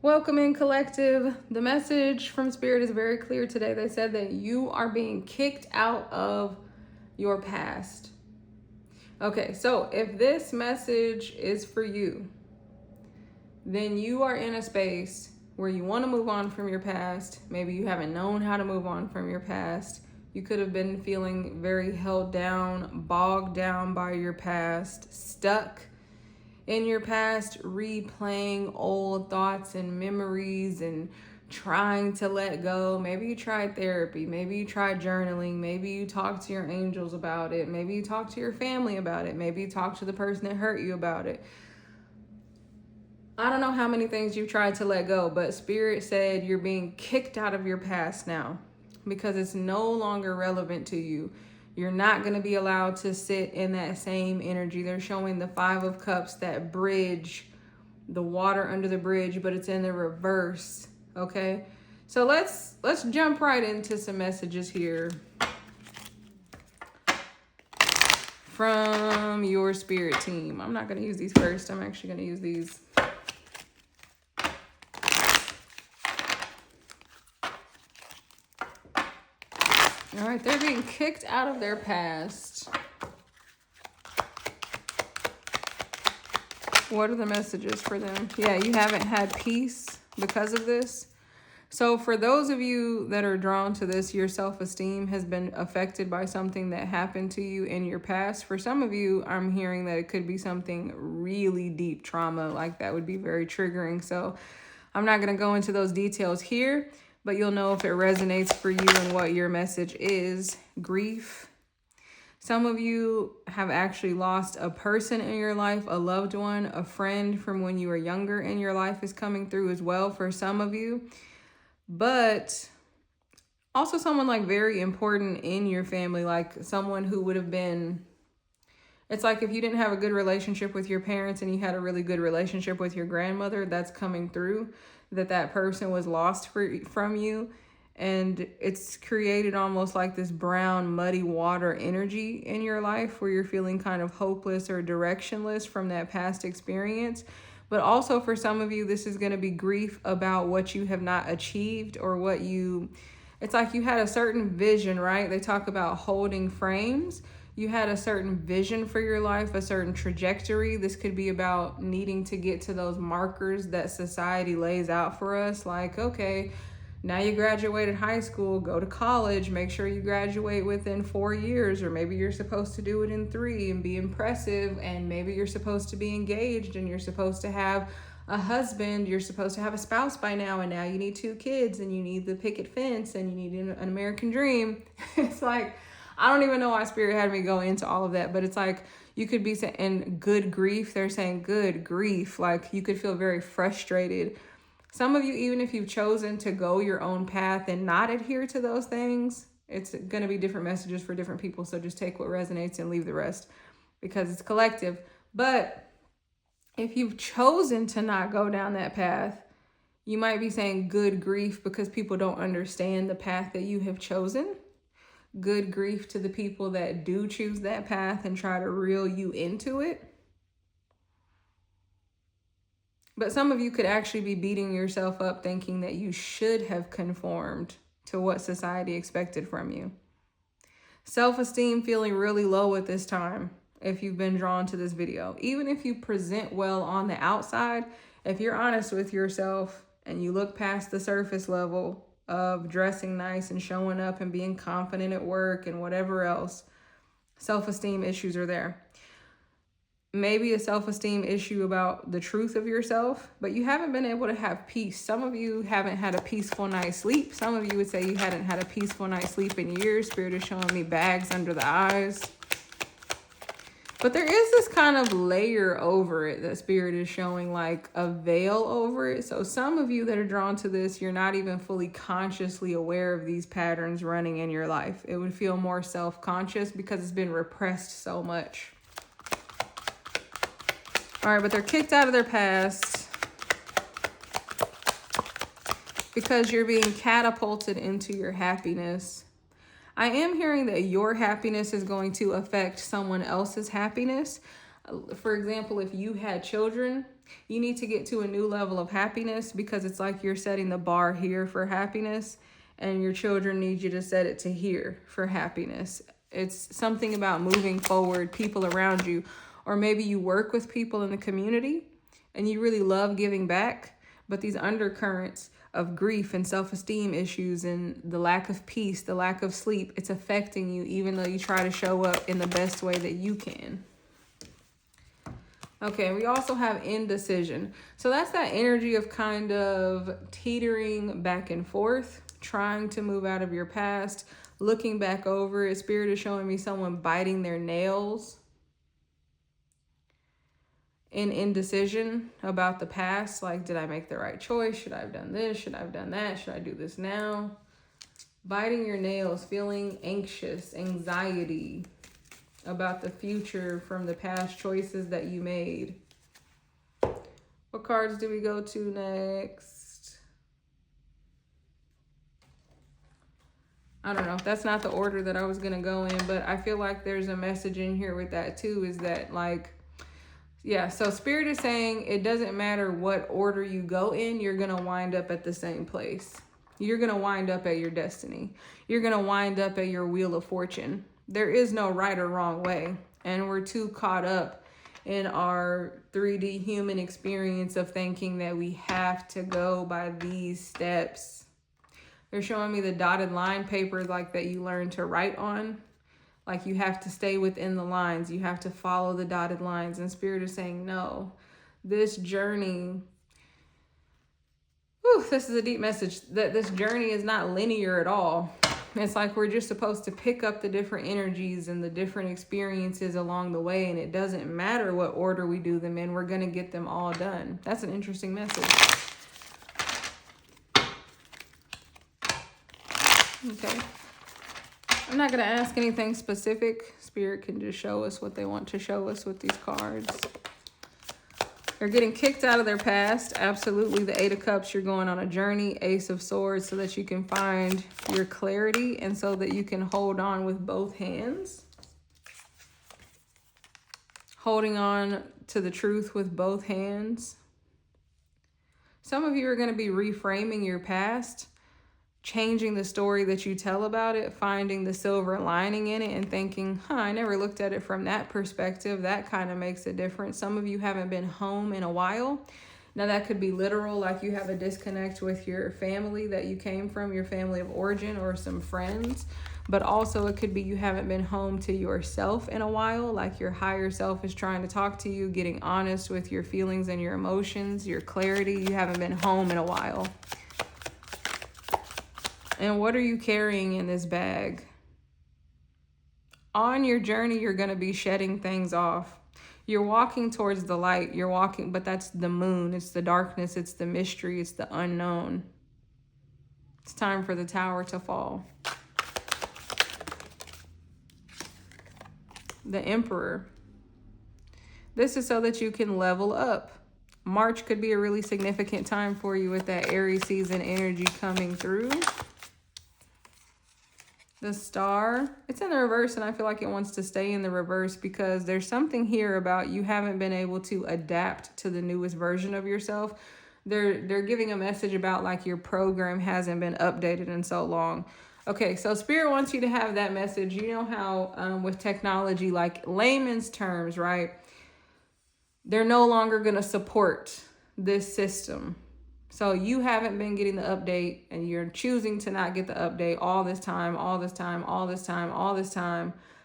Welcome in, collective. The message from Spirit is very clear today. They said that you are being kicked out of your past. Okay, so if this message is for you, then you are in a space where you want to move on from your past. Maybe you haven't known how to move on from your past. You could have been feeling very held down, bogged down by your past, stuck in your past, replaying old thoughts and memories and trying to let go. Maybe you tried therapy, maybe you tried journaling, maybe you talked to your angels about it, maybe you talked to your family about it, maybe you talked to the person that hurt you about it. I don't know how many things you've tried to let go, but Spirit said you're being kicked out of your past now because it's no longer relevant to you. You're not going to be allowed to sit in that same energy. They're showing the Five of Cups, that bridge, the water under the bridge, but it's in the reverse. Okay, so let's jump right into some messages here from your spirit team. I'm not going to use these first. I'm actually going to use these. All right, they're being kicked out of their past. What are the messages for them? Yeah, you haven't had peace because of this. So for those of you that are drawn to this, your self-esteem has been affected by something that happened to you in your past. For some of you, I'm hearing that it could be something really deep trauma, like that would be very triggering. So I'm not going to go into those details here, but you'll know if it resonates for you and what your message is. Grief. Some of you have actually lost a person in your life, a loved one, a friend from when you were younger in your life is coming through as well for some of you. But also someone like very important in your family, like someone who would have been, it's like if you didn't have a good relationship with your parents and you had a really good relationship with your grandmother, that's coming through, that person was lost from you. And it's created almost like this brown, muddy water energy in your life where you're feeling kind of hopeless or directionless from that past experience. But also for some of you, this is going to be grief about what you have not achieved or what you, it's like you had a certain vision, right? They talk about holding frames. You had a certain vision for your life, a certain trajectory. This could be about needing to get to those markers that society lays out for us. Like, okay, now you graduated high school, go to college, make sure you graduate within 4 years, or maybe you're supposed to do it in 3 and be impressive, and maybe you're supposed to be engaged and you're supposed to have a husband, you're supposed to have a spouse by now, and now you need 2 kids and you need the picket fence and you need an American dream. It's like, I don't even know why Spirit had me go into all of that, but it's like you could be saying good grief. They're saying good grief. Like you could feel very frustrated. Some of you, even if you've chosen to go your own path and not adhere to those things, it's going to be different messages for different people. So just take what resonates and leave the rest because it's collective. But if you've chosen to not go down that path, you might be saying good grief because people don't understand the path that you have chosen. Good grief to the people that do choose that path and try to reel you into it. But some of you could actually be beating yourself up thinking that you should have conformed to what society expected from you. Self-esteem feeling really low at this time if you've been drawn to this video. Even if you present well on the outside, if you're honest with yourself and you look past the surface level of dressing nice and showing up and being confident at work and whatever else, self-esteem issues are there. Maybe a self-esteem issue about the truth of yourself, but you haven't been able to have peace. Some of you haven't had a peaceful night's sleep. Some of you would say you hadn't had a peaceful night's sleep in years. Spirit is showing me bags under the eyes. But there is this kind of layer over it that Spirit is showing, like a veil over it. So some of you that are drawn to this, you're not even fully consciously aware of these patterns running in your life. It would feel more self-conscious because it's been repressed so much. All right, but they're kicked out of their past because you're being catapulted into your happiness. I am hearing that your happiness is going to affect someone else's happiness. For example, if you had children you need to get to a new level of happiness, because it's like you're setting the bar here for happiness, and your children need you to set it to here for happiness. It's something about moving forward, people around you, or maybe you work with people in the community and you really love giving back, but these undercurrents of grief and self-esteem issues and the lack of peace, the lack of sleep, it's affecting you even though you try to show up in the best way that you can. Okay, we also have indecision. So that's that energy of kind of teetering back and forth, trying to move out of your past, looking back over it. Spirit is showing me someone biting their nails in indecision about the past. Like, did I make the right choice? Should I have done this? Should I have done that? Should I do this now? Biting your nails, feeling anxious, anxiety about the future from the past choices that you made. What cards do we go to next? I don't know. That's not the order that I was going to go in, but I feel like there's a message in here with that too, is that like, yeah, so Spirit is saying it doesn't matter what order you go in, you're going to wind up at the same place. You're going to wind up at your destiny. You're going to wind up at your wheel of fortune. There is no right or wrong way. And we're too caught up in our 3D human experience of thinking that we have to go by these steps. They're showing me the dotted line paper like that you learn to write on. Like you have to stay within the lines. You have to follow the dotted lines. And Spirit is saying, no, this journey, this is a deep message, that this journey is not linear at all. It's like we're just supposed to pick up the different energies and the different experiences along the way. And it doesn't matter what order we do them in. We're going to get them all done. That's an interesting message. Okay. I'm not going to ask anything specific. Spirit can just show us what they want to show us with these cards. They're getting kicked out of their past. Absolutely. The 8 of Cups, you're going on a journey. Ace of Swords, so that you can find your clarity and so that you can hold on with both hands. Holding on to the truth with both hands. Some of you are going to be reframing your past, changing the story that you tell about it, finding the silver lining in it and thinking, I never looked at it from that perspective. That kind of makes a difference. Some of you haven't been home in a while. Now that could be literal, like you have a disconnect with your family that you came from, your family of origin or some friends. But also it could be you haven't been home to yourself in a while, like your higher self is trying to talk to you, getting honest with your feelings and your emotions, your clarity. You haven't been home in a while. And what are you carrying in this bag? On your journey, you're going to be shedding things off. You're walking towards the light. You're walking, but that's the moon. It's the darkness. It's the mystery. It's the unknown. It's time for the tower to fall. The Emperor. This is so that you can level up. March could be a really significant time for you with that Aries season energy coming through. The Star, it's in the reverse, and I feel like it wants to stay in the reverse because there's something here about you haven't been able to adapt to the newest version of yourself. They're giving a message about like your program hasn't been updated in so long. Okay, so Spirit wants you to have that message. You know how with technology, like layman's terms, right? They're no longer going to support this system. So you haven't been getting the update and you're choosing to not get the update all this time.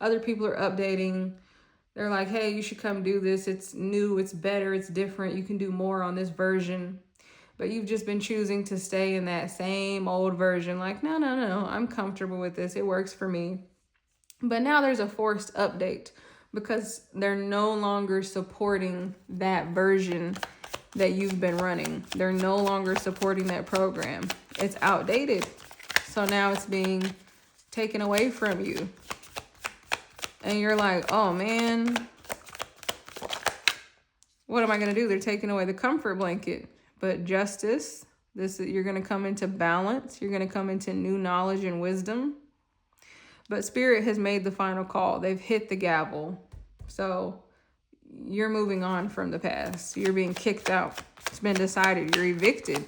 Other people are updating. They're like, hey, you should come do this. It's new, it's better, it's different. You can do more on this version. But you've just been choosing to stay in that same old version. Like, no, I'm comfortable with this. It works for me. But now there's a forced update because they're no longer supporting that version that you've been running. They're no longer supporting that program. It's outdated. So now it's being taken away from you. And you're like, oh man, what am I going to do? They're taking away the comfort blanket. But justice, you're going to come into balance. You're going to come into new knowledge and wisdom. But Spirit has made the final call. They've hit the gavel. So you're moving on from the past. You're being kicked out. It's been decided. You're evicted.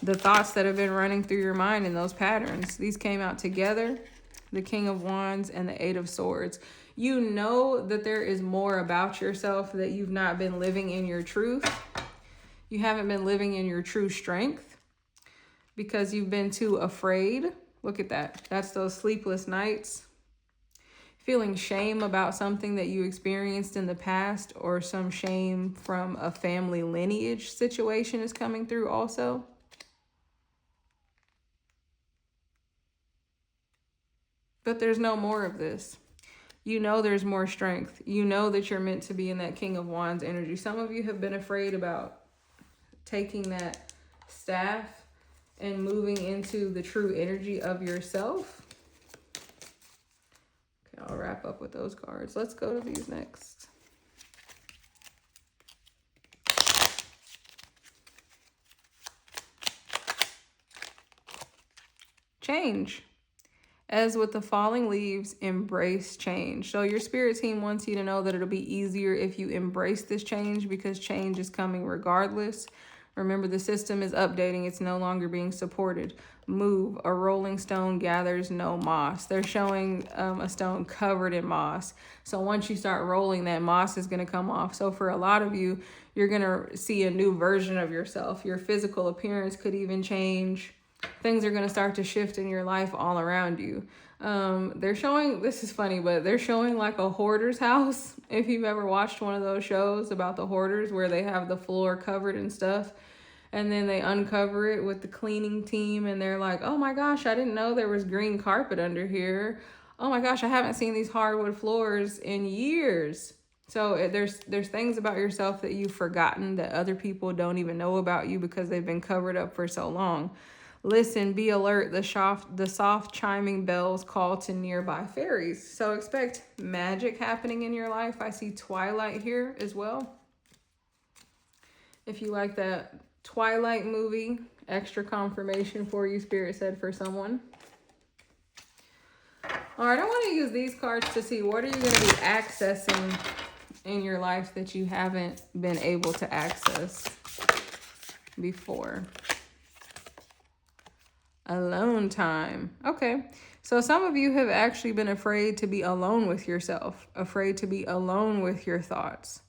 The thoughts that have been running through your mind and those patterns, these came out together. The King of Wands and the Eight of Swords. You know that there is more about yourself, that you've not been living in your truth. You haven't been living in your true strength because you've been too afraid. Look at that. That's those sleepless nights. Feeling shame about something that you experienced in the past, or some shame from a family lineage situation is coming through also. But there's no more of this. You know there's more strength. You know that you're meant to be in that King of Wands energy. Some of you have been afraid about taking that staff and moving into the true energy of yourself. Okay, I'll wrap up with those cards. Let's go to these next. Change. As with the falling leaves, embrace change. So your spirit team wants you to know that it'll be easier if you embrace this change, because change is coming regardless. Remember, the system is updating. It's no longer being supported. Move. A rolling stone gathers no moss. They're showing a stone covered in moss. So once you start rolling, that moss is going to come off. So for a lot of you, you're going to see a new version of yourself. Your physical appearance could even change. Things are going to start to shift in your life all around you. They're showing, this is funny, but they're showing like a hoarder's house. If you've ever watched one of those shows about the hoarders where they have the floor covered in stuff, and then they uncover it with the cleaning team and they're like, oh my gosh, I didn't know there was green carpet under here. Oh my gosh, I haven't seen these hardwood floors in years. So there's things about yourself that you've forgotten, that other people don't even know about you because they've been covered up for so long. Listen, be alert. The soft chiming bells call to nearby fairies. So expect magic happening in your life. I see Twilight here as well. If you like that Twilight movie, extra confirmation for you, Spirit said, for someone. All right, I want to use these cards to see what are you going to be accessing in your life that you haven't been able to access before. Alone time. Okay. So some of you have actually been afraid to be alone with yourself, afraid to be alone with your thoughts.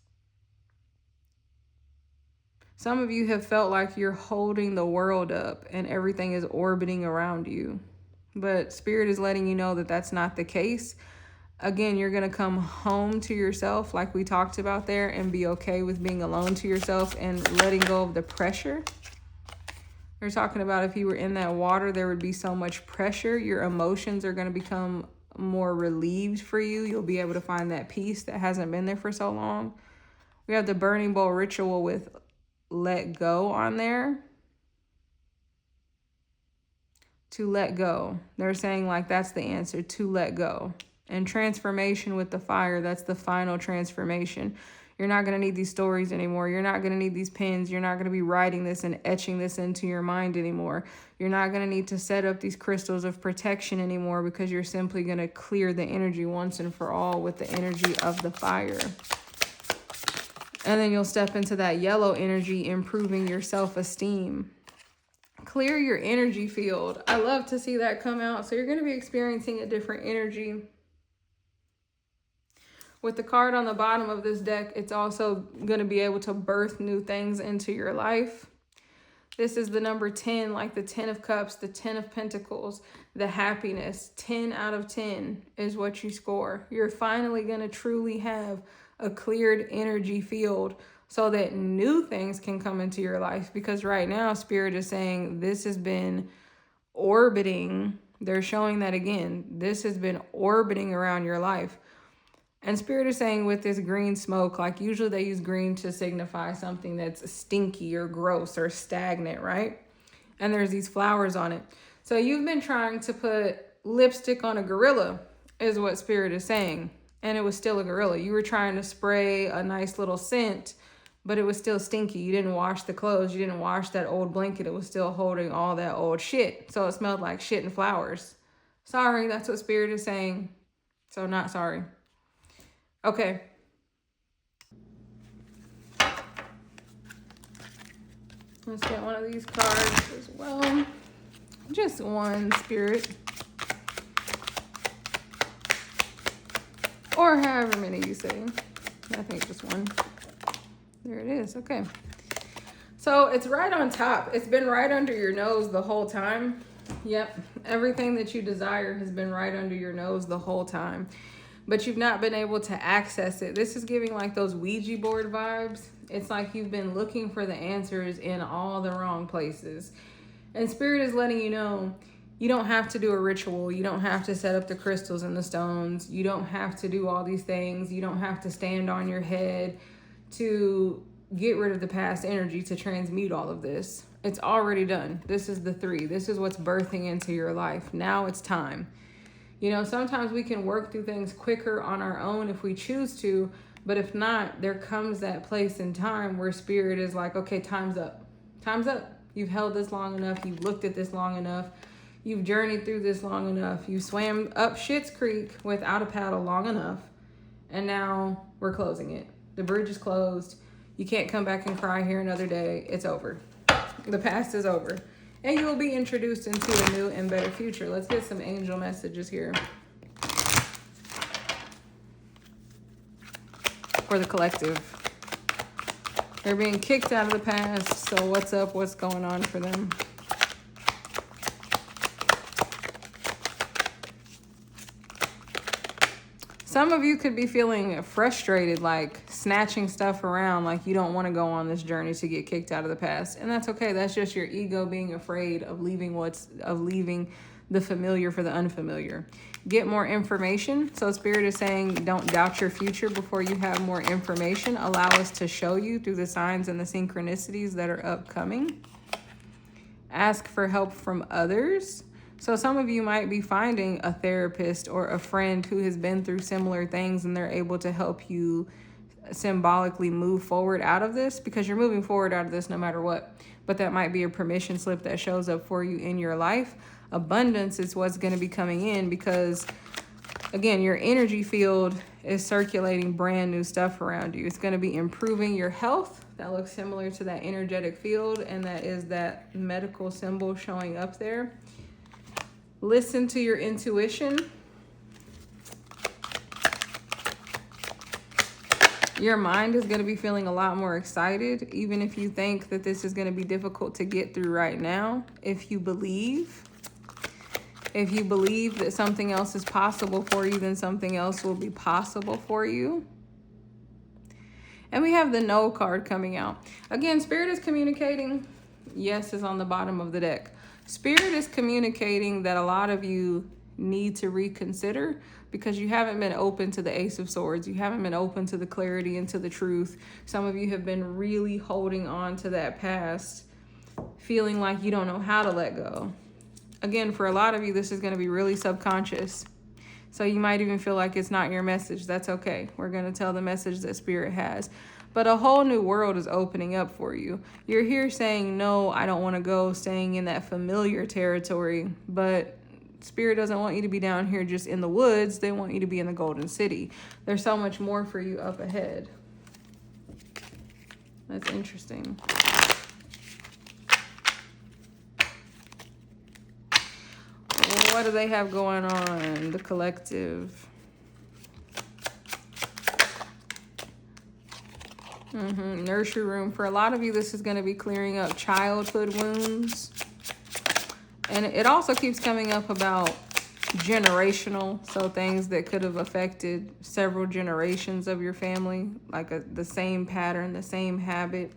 Some of you have felt like you're holding the world up and everything is orbiting around you. But Spirit is letting you know that that's not the case. Again, you're going to come home to yourself like we talked about there, and be okay with being alone to yourself and letting go of the pressure. They're talking about if you were in that water, there would be so much pressure. Your emotions are going to become more relieved for you. You'll be able to find that peace that hasn't been there for so long. We have the burning bowl ritual with let go on there. To let go. They're saying like that's the answer, to let go. And transformation with the fire, that's the final transformation. You're not going to need these stories anymore. You're not going to need these pins. You're not going to be writing this and etching this into your mind anymore. You're not going to need to set up these crystals of protection anymore, because you're simply going to clear the energy once and for all with the energy of the fire. And then you'll step into that yellow energy, improving your self-esteem. Clear your energy field. I love to see that come out. So you're going to be experiencing a different energy. With the card on the bottom of this deck, it's also going to be able to birth new things into your life. This is the number 10, like the 10 of Cups, the 10 of Pentacles, the happiness. 10 out of 10 is what you score. You're finally going to truly have a cleared energy field so that new things can come into your life. Because right now, Spirit is saying this has been orbiting. They're showing that again. This has been orbiting around your life. And Spirit is saying with this green smoke, like usually they use green to signify something that's stinky or gross or stagnant, right? And there's these flowers on it. So you've been trying to put lipstick on a gorilla is what Spirit is saying. And it was still a gorilla. You were trying to spray a nice little scent, but it was still stinky. You didn't wash the clothes. You didn't wash that old blanket. It was still holding all that old shit. So it smelled like shit and flowers. Sorry, that's what Spirit is saying. So not sorry. Okay. Let's get one of these cards as well. Just one, Spirit. Or however many you say. I think just one. There it is. Okay. So it's right on top. It's been right under your nose the whole time. Yep. Everything that you desire has been right under your nose the whole time. But you've not been able to access it. This is giving like those Ouija board vibes. It's like you've been looking for the answers in all the wrong places. And Spirit is letting you know, you don't have to do a ritual. You don't have to set up the crystals and the stones. You don't have to do all these things. You don't have to stand on your head to get rid of the past energy to transmute all of this. It's already done. This is the 3. This is what's birthing into your life. Now it's time. You know, sometimes we can work through things quicker on our own if we choose to, but if not, there comes that place in time where Spirit is like, okay, time's up. Time's up. You've held this long enough. You've looked at this long enough. You've journeyed through this long enough. You swam up Schitt's Creek without a paddle long enough. And now we're closing it. The bridge is closed. You can't come back and cry here another day. It's over. The past is over. And you will be introduced into a new and better future. Let's get some angel messages here. For the collective. They're being kicked out of the past. So what's up? What's going on for them? Some of you could be feeling frustrated, like snatching stuff around, like you don't want to go on this journey to get kicked out of the past. And that's okay. That's just your ego being afraid of leaving the familiar for the unfamiliar. Get more information. So Spirit is saying, don't doubt your future before you have more information. Allow us to show you through the signs and the synchronicities that are upcoming. Ask for help from others. So some of you might be finding a therapist or a friend who has been through similar things, and they're able to help you symbolically move forward out of this, because you're moving forward out of this no matter what. But that might be a permission slip that shows up for you in your life. Abundance is what's going to be coming in, because again, your energy field is circulating brand new stuff around you. It's going to be improving your health. That looks similar to that energetic field, and that is that medical symbol showing up there. Listen to your intuition. Your mind is going to be feeling a lot more excited, even if you think that this is going to be difficult to get through right now. If you believe that something else is possible for you, then something else will be possible for you. And we have the No card coming out. Again, Spirit is communicating. Yes is on the bottom of the deck. Spirit is communicating that a lot of you need to reconsider, because you haven't been open to the Ace of Swords. You haven't been open to the clarity and to the truth. Some of you have been really holding on to that past, feeling like you don't know how to let go. Again, for a lot of you, this is going to be really subconscious. So you might even feel like it's not your message. That's okay. We're going to tell the message that Spirit has. But a whole new world is opening up for you. You're here saying, no, I don't want to go, staying in that familiar territory. But Spirit doesn't want you to be down here just in the woods. They want you to be in the Golden City. There's so much more for you up ahead. That's interesting. What do they have going on? The collective. Nursery room. For a lot of you, this is going to be clearing up childhood wounds. And it also keeps coming up about generational. So things that could have affected several generations of your family. Like the same pattern, the same habit.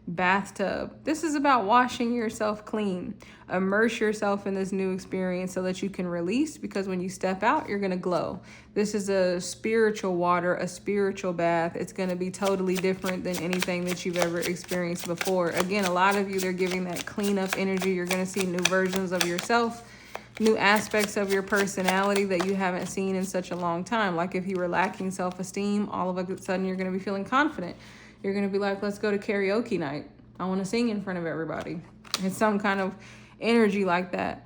Bathtub. This is about washing yourself clean. Immerse yourself in this new experience so that you can release, because when you step out, you're going to glow. This is a spiritual water, a spiritual bath. It's going to be totally different than anything that you've ever experienced before. Again, a lot of you, they're giving that cleanup energy. You're going to see new versions of yourself, new aspects of your personality that you haven't seen in such a long time. Like if you were lacking self-esteem, all of a sudden you're going to be feeling confident. You're going to be like, let's go to karaoke night. I want to sing in front of everybody. It's some kind of energy like that.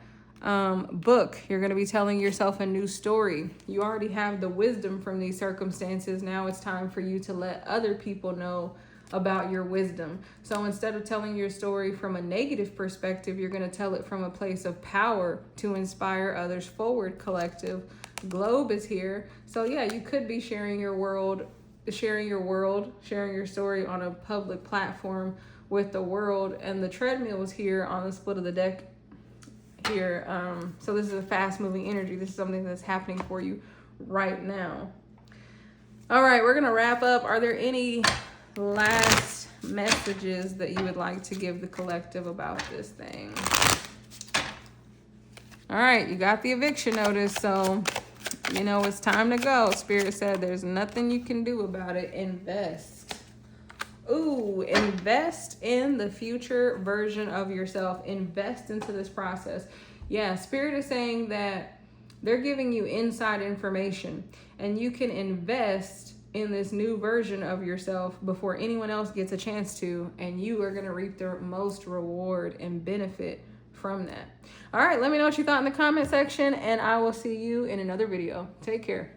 Book. You're going to be telling yourself a new story. You already have the wisdom from these circumstances. Now it's time for you to let other people know about your wisdom. So instead of telling your story from a negative perspective, you're going to tell it from a place of power to inspire others forward. Collective Globe is here. So yeah, you could be sharing your story on a public platform with the world. And the treadmill is here on the split of the deck here. So this is a fast moving energy. This is something that's happening for you right now. All right, we're going to wrap up. Are there any last messages that you would like to give the collective about this thing? All right, you got the eviction notice, so you know it's time to go. Spirit said there's nothing you can do about it. Invest. Ooh, invest in the future version of yourself. Invest into this process. Yeah, Spirit is saying that they're giving you inside information, and you can invest in this new version of yourself before anyone else gets a chance to, and you are going to reap the most reward and benefit from that. All right, let me know what you thought in the comment section, and I will see you in another video. Take care.